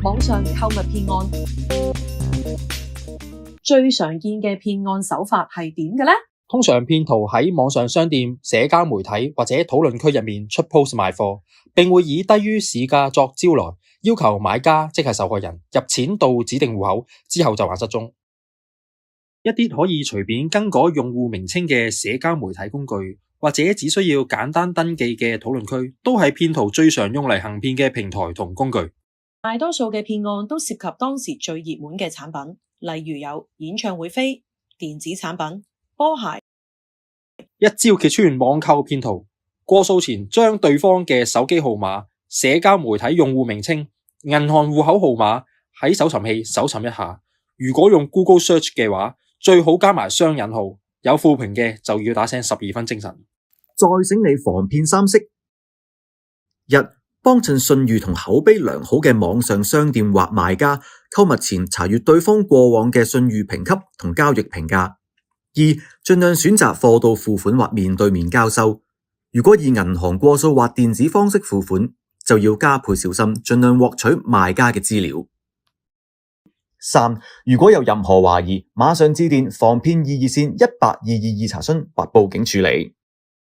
網上購物騙案最常見嘅騙案手法係點嘅呢？通常騙徒喺網上商店、社交媒體或者討論區入面出 post 賣貨，並會以低於市價作招來，要求買家即係受害人入錢到指定戶口之後就還失蹤。一啲可以隨便更改用戶名稱嘅社交媒體工具，或者只需要簡單登記嘅討論區，都係騙徒最常用嚟行騙嘅平台同工具。大多數嘅騙案都涉及當時最熱門嘅產品，例如有演唱會飛、電子產品、波鞋。一招揭穿網購騙徒，過數前將對方嘅手機號碼、社交媒體用戶名稱、銀行戶口號碼喺搜尋器搜尋一下。如果用 Google Search 嘅話，最好加埋雙引號，有負評嘅就要打醒12分精神。再醒你防騙三式：一、幫襯信譽同口碑良好嘅網上商店或賣家，購物前查閱對方過往嘅信譽評級同交易評價。二、盡量選擇貨到付款或面對面交收。如果以銀行過數或電子方式付款，就要加倍小心，盡量獲取賣家嘅資料。三、如果有任何懷疑，馬上致電防騙易熱線1822查詢或報警處理。